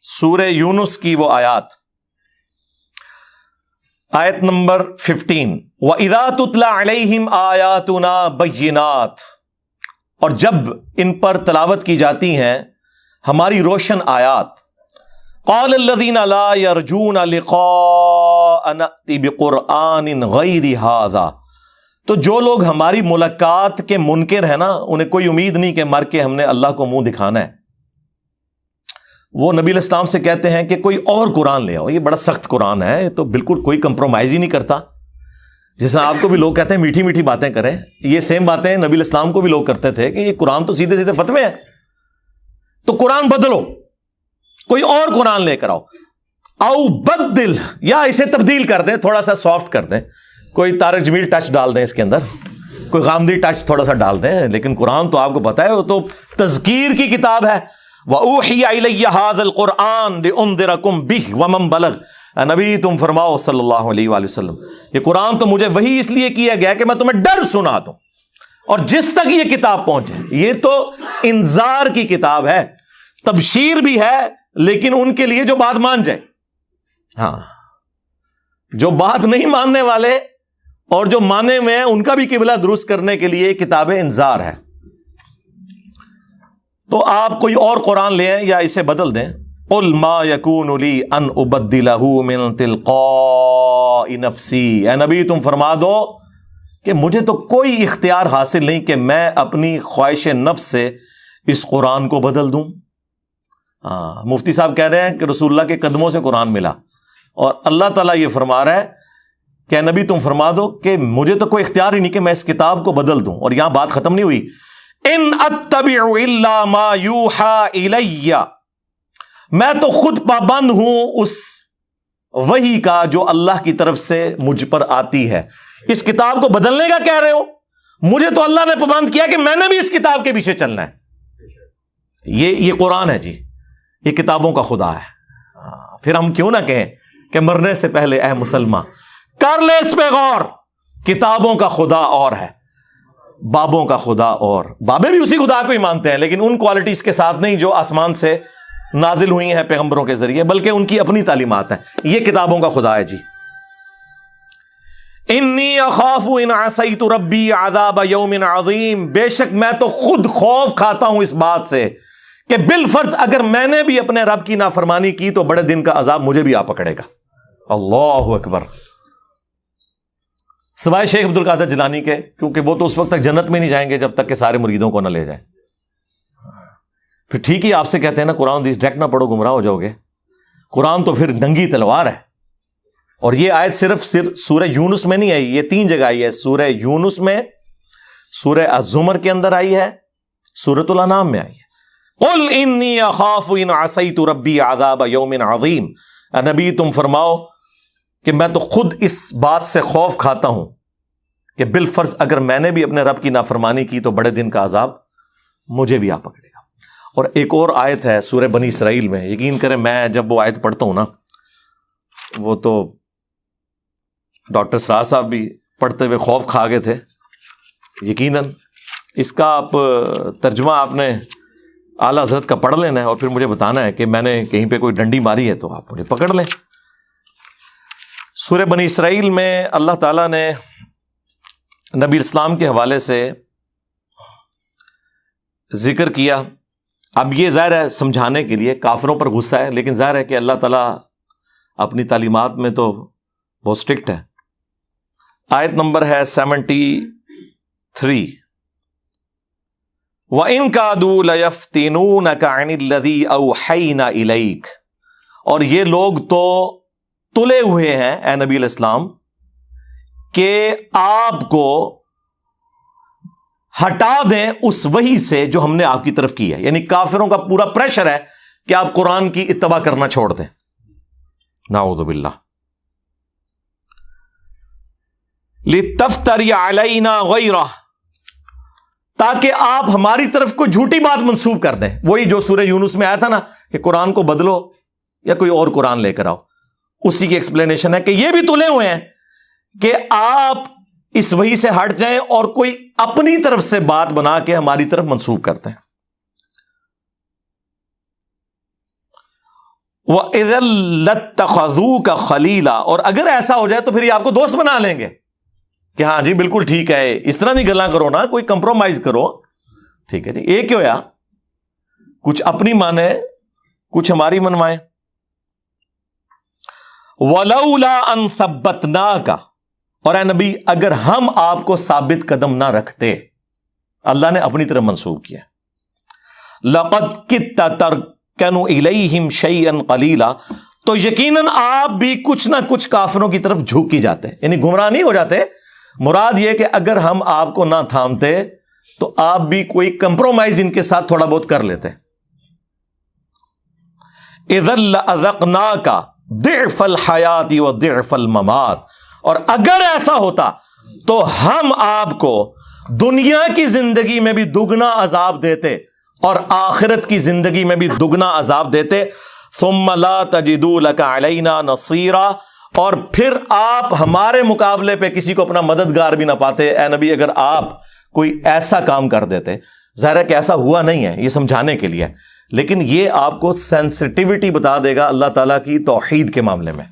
سورہ یونس کی وہ آیات، آیت نمبر 15، وَإِذَا تُتْلَى عَلَيْهِمْ آيَاتُنَا بَيِّنَاتٍ، اور جب ان پر تلاوت کی جاتی ہیں ہماری روشن آیات، قَالَ الَّذِينَ لَا يَرْجُونَ لِقَاءَ نَأْتِ بِقُرْآنٍ غَيْرِ هَذَا، تو جو لوگ ہماری ملاقات کے منکر ہیں نا، انہیں کوئی امید نہیں کہ مر کے ہم نے اللہ کو منہ دکھانا ہے، وہ نبی علیہ السلام سے کہتے ہیں کہ کوئی اور قرآن لے آؤ، یہ بڑا سخت قرآن ہے، یہ تو بالکل کوئی کمپرومائز ہی نہیں کرتا۔ جس طرح آپ کو بھی لوگ کہتے ہیں میٹھی میٹھی باتیں کریں، یہ سیم باتیں نبی علیہ السلام کو بھی لوگ کرتے تھے کہ یہ قرآن تو سیدھے سیدھے فتوے ہیں، تو قرآن بدلو، کوئی اور قرآن لے کر آؤ، او بدل، یا اسے تبدیل کر دیں، تھوڑا سا سافٹ کر دیں، کوئی طارق جمیل ٹچ ڈال دیں اس کے اندر، کوئی غامدی ٹچ تھوڑا سا ڈال دیں، لیکن قرآن تو آپ کو پتا ہے وہ تو تذکیر کی کتاب ہے۔ وَأُوحِيَ إِلَيَّ هَذَا الْقُرْآنُ لِأُنذِرَكُم بِهِ وَمَن بَلَغَ، اے نبی تم فرماؤ صلی اللہ علیہ وآلہ وسلم، یہ قرآن تو مجھے وہی اس لیے کیا گیا کہ میں تمہیں ڈر سنا دوں، اور جس تک یہ کتاب پہنچے، یہ تو انذار کی کتاب ہے، تبشیر بھی ہے، لیکن ان کے لیے جو بات مان جائے، ہاں جو بات نہیں ماننے والے اور جو مانے ہوئے ہیں ان کا بھی قبلہ درست کرنے کے لیے کتاب انذار ہے۔ تو آپ کوئی اور قرآن لیں یا اسے بدل دیں۔ قُلْ مَا يَكُونُ لِي أَنْ أُبَدِّلَهُ مِنْ تِلْقَاءِ نَفْسِي، اے نبی تم فرما دو کہ مجھے تو کوئی اختیار حاصل نہیں کہ میں اپنی خواہش نفس سے اس قرآن کو بدل دوں۔ مفتی صاحب کہہ رہے ہیں کہ رسول اللہ کے قدموں سے قرآن ملا، اور اللہ تعالیٰ یہ فرما رہا ہے کہ نبی تم فرما دو کہ مجھے تو کوئی اختیار ہی نہیں کہ میں اس کتاب کو بدل دوں۔ اور یہاں بات ختم نہیں ہوئی، ان اتبع الا ما یوحى الی، میں تو خود پابند ہوں اس وحی کا جو اللہ کی طرف سے مجھ پر آتی ہے۔ اس کتاب کو بدلنے کا کہہ رہے ہو، مجھے تو اللہ نے پابند کیا کہ میں نے بھی اس کتاب کے پیچھے چلنا ہے۔ یہ قرآن ہے جی، یہ کتابوں کا خدا ہے۔ پھر ہم کیوں نہ کہیں کہ مرنے سے پہلے اے مسلمان کر لے اس پہ غور، کتابوں کا خدا اور ہے، بابوں کا خدا اور، بابے بھی اسی خدا کو ہی مانتے ہیں لیکن ان کوالٹیز کے ساتھ نہیں جو آسمان سے نازل ہوئی ہیں پیغمبروں کے ذریعے، بلکہ ان کی اپنی تعلیمات ہیں۔ یہ کتابوں کا خدا ہے جی۔ انی اخاف ان عصیت ربی عذاب یوم عظیم، بے شک میں تو خود خوف کھاتا ہوں اس بات سے کہ بالفرض اگر میں نے بھی اپنے رب کی نافرمانی کی تو بڑے دن کا عذاب مجھے بھی آ پکڑے گا۔ اللہ اکبر۔ سوائے شیخ عبد القادر جیلانی کے، کیونکہ وہ تو اس وقت تک جنت میں نہیں جائیں گے جب تک کہ سارے مریدوں کو نہ لے جائیں۔ پھر ٹھیک ہی آپ سے کہتے ہیں نا قرآن حدیث ڈائریکٹ نہ پڑھو گمراہ ہو جاؤ گے، قرآن تو پھر ننگی تلوار ہے۔ اور یہ آیت صرف سورہ یونس میں نہیں آئی، یہ 3 جگہ آئی ہے، سورہ یونس میں، سورہ الزمر کے اندر آئی ہے، سورۃ الانعام میں آئی ہے۔ قل انی اخاف ان عصیت ربی عذاب یوم عظیم، اے نبی تم فرماؤ کہ میں تو خود اس بات سے خوف کھاتا ہوں کہ بالفرض اگر میں نے بھی اپنے رب کی نافرمانی کی تو بڑے دن کا عذاب مجھے بھی آ پکڑے گا۔ اور ایک اور آیت ہے سورہ بنی اسرائیل میں، یقین کریں میں جب وہ آیت پڑھتا ہوں نا، وہ تو ڈاکٹر سراج صاحب بھی پڑھتے ہوئے خوف کھا گئے تھے یقیناً۔ اس کا آپ ترجمہ آپ نے اعلیٰ حضرت کا پڑھ لینا ہے اور پھر مجھے بتانا ہے کہ میں نے کہیں پہ کوئی ڈنڈی ماری ہے تو آپ مجھے پکڑ لیں۔ سورہ بنی اسرائیل میں اللہ تعالیٰ نے نبی اسلام کے حوالے سے ذکر کیا۔ اب یہ ظاہر ہے سمجھانے کے لیے، کافروں پر غصہ ہے، لیکن ظاہر ہے کہ اللہ تعالیٰ اپنی تعلیمات میں تو بہت اسٹرکٹ ہے۔ آیت نمبر ہے 73، وَإِن كَادُوا لَيَفْتِنُونَكَ عَنِ الَّذِي أَوْحَيْنَا إِلَيْكَ، اور یہ لوگ تو تلے ہوئے ہیں اے نبی علیہ السلام کہ آپ کو ہٹا دیں اس وحی سے جو ہم نے آپ کی طرف کی ہے، یعنی کافروں کا پورا پریشر ہے کہ آپ قرآن کی اتباع کرنا چھوڑ دیں، نعوذ باللہ۔ لِتَفْتَرِيَ عَلَيْنَا غَيْرَهُ، تاکہ آپ ہماری طرف کوئی جھوٹی بات منسوب کر دیں، وہی جو سورہ یونس میں آیا تھا نا کہ قرآن کو بدلو یا کوئی اور قرآن لے کر آؤ، اسی کی ایکسپلینیشن ہے کہ یہ بھی تلے ہوئے ہیں کہ آپ اس وحی سے ہٹ جائیں اور کوئی اپنی طرف سے بات بنا کے ہماری طرف منسوب کرتے ہیں۔ وَإِذًا لَاتَّخَذُوكَ خَلِيلًا، اور اگر ایسا ہو جائے تو پھر یہ آپ کو دوست بنا لیں گے کہ ہاں جی بالکل ٹھیک ہے، اس طرح نہیں گلاں کرو نا، کوئی کمپرومائز کرو، ٹھیک ہے جی، ایک کیوں یا کچھ اپنی مانے کچھ ہماری منوائیں۔ وَلَوْلَا أَن ثَبَّتْنَاكَ، اور اے نبی اگر ہم آپ کو ثابت قدم نہ رکھتے، اللہ نے اپنی طرف منسوب کیا، لَقَدْ كِدتَّ تَرْكَنُ إِلَيْهِمْ شَيْئًا قَلِيلًا، تو یقیناً آپ بھی کچھ نہ کچھ کافروں کی طرف جھک ہی جاتے، یعنی گمراہ نہیں ہو جاتے، مراد یہ کہ اگر ہم آپ کو نہ تھامتے تو آپ بھی کوئی کمپرومائز ان کے ساتھ تھوڑا بہت کر لیتے۔ اذا لأذقناك ضعف الحیات وضعف الممات، اور اگر ایسا ہوتا تو ہم آپ کو دنیا کی زندگی میں بھی دگنا عذاب دیتے اور آخرت کی زندگی میں بھی دگنا عذاب دیتے۔ ثم لا تجدوا لك علینا نصیرا، اور پھر آپ ہمارے مقابلے پہ کسی کو اپنا مددگار بھی نہ پاتے۔ اے نبی اگر آپ کوئی ایسا کام کر دیتے، ظاہر ہے کہ ایسا ہوا نہیں ہے، یہ سمجھانے کے لیے، لیکن یہ آپ کو سینسٹیوٹی بتا دے گا اللہ تعالیٰ کی توحید کے معاملے میں۔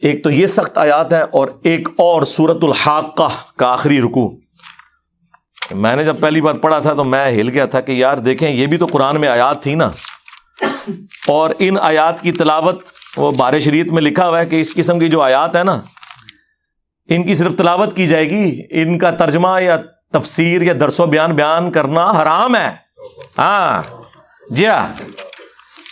ایک تو یہ سخت آیات ہے، اور ایک اور سورۃ الحاقہ کا آخری رکوع، میں نے جب پہلی بار پڑھا تھا تو میں ہل گیا تھا کہ یار دیکھیں یہ بھی تو قرآن میں آیات تھی نا، اور ان آیات کی تلاوت، وہ بارِ شریعت میں لکھا ہوا ہے کہ اس قسم کی جو آیات ہے نا، ان کی صرف تلاوت کی جائے گی، ان کا ترجمہ یا تفسیر یا درس و بیان کرنا حرام ہے۔ ہاں جی ہاں،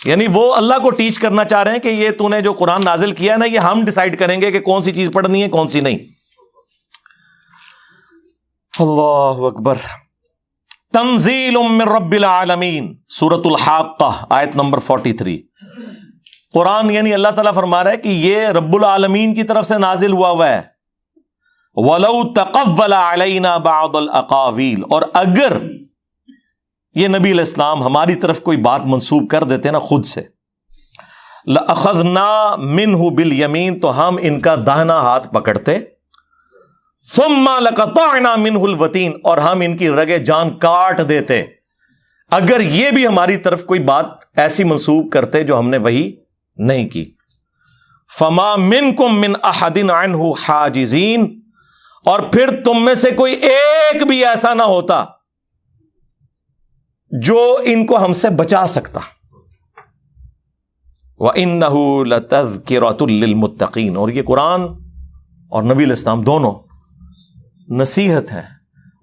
یعنی وہ اللہ کو ٹیچ کرنا چاہ رہے ہیں کہ یہ تو نے جو قرآن نازل کیا ہے نا، یہ ہم ڈیسائیڈ کریں گے کہ کون سی چیز پڑھنی ہے کون سی نہیں۔ اللہ اکبر۔ تنزیل من رب العالمین، سورۃ الحاقہ آیت نمبر 43۔ قرآن یعنی اللہ تعالیٰ فرما رہا ہے کہ یہ رب العالمین کی طرف سے نازل ہوا ہے۔ وَلَوْ تَقَوَّلَ عَلَيْنَا بَعْضَ الْأَقَاوِيلِ، اور اگر یہ نبی علیہ السلام ہماری طرف کوئی بات منسوب کر دیتے نا خود سے، لَأَخَذْنَا مِنْهُ بِالْيَمِينِ، تو ہم ان کا داہنا ہاتھ پکڑتے، ثُمَّ لَقَطَعْنَا مِنْهُ الْوَتِينَ، اور ہم ان کی رگے جان کاٹ دیتے، اگر یہ بھی ہماری طرف کوئی بات ایسی منسوب کرتے جو ہم نے وہی نہیں کی۔ فَمَا مِنْكُمْ مِنْ أَحَدٍ عَنْهُ حَاجِزِينَ، اور پھر تم میں سے کوئی ایک بھی ایسا نہ ہوتا جو ان کو ہم سے بچا سکتا۔ وَإِنَّهُ لَتَذْكِرَةٌ لِّلْمُتَّقِينَ، اور یہ قرآن اور نبی علیہ السلام دونوں نصیحت ہے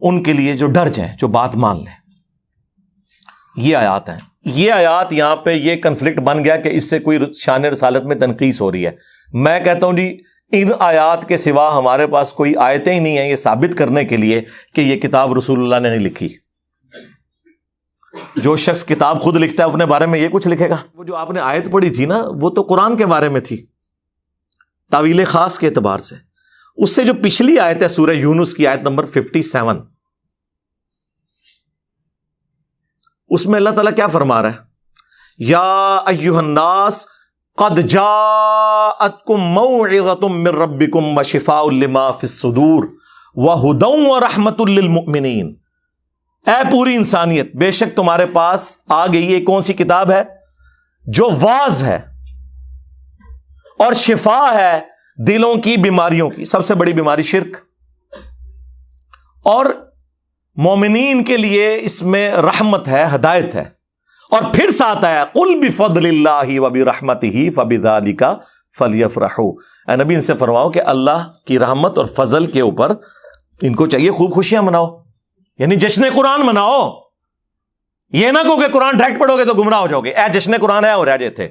ان کے لیے جو ڈر جائیں، جو بات مان لیں۔ یہ آیات ہیں، یہ آیات یہاں پہ یہ کنفلکٹ بن گیا کہ اس سے کوئی شان رسالت میں تنقیص ہو رہی ہے۔ میں کہتا ہوں جی ان آیات کے سوا ہمارے پاس کوئی آیتیں ہی نہیں ہیں یہ ثابت کرنے کے لیے کہ یہ کتاب رسول اللہ نے نہیں لکھی۔ جو شخص کتاب خود لکھتا ہے اپنے بارے میں یہ کچھ لکھے گا؟ وہ جو آپ نے آیت پڑھی تھی نا وہ تو قرآن کے بارے میں تھی تعویل خاص کے اعتبار سے۔ اس سے جو پچھلی آیت ہے سورہ یونس کی آیت نمبر 57، اس میں اللہ تعالیٰ کیا فرما رہا ہے؟ یا ایھا الناس قد جاءتکم موعظۃ من ربکم وشفاء لما فی الصدور وہدی ورحمۃ للمؤمنین، اے پوری انسانیت بے شک تمہارے پاس آ گئی ہے کون سی کتاب ہے جو واعظ ہے اور شفا ہے دلوں کی بیماریوں کی، سب سے بڑی بیماری شرک، اور مومنین کے لیے اس میں رحمت ہے، ہدایت ہے، اور پھر ساتھ آیا قل بفضل اللہ وبرحمتہ فبذالک فلیفرحوا، اے نبی ان سے فرماؤ کہ اللہ کی رحمت اور فضل کے اوپر ان کو چاہیے خوب خوشیاں مناؤ، یعنی جشن قرآن مناؤ، یہ نہ کہو کہ قرآن ڈائریکٹ پڑھو گے تو گمراہ ہو جاؤ گے، اے جشن قرآن ہے اور رہ جائے تھے۔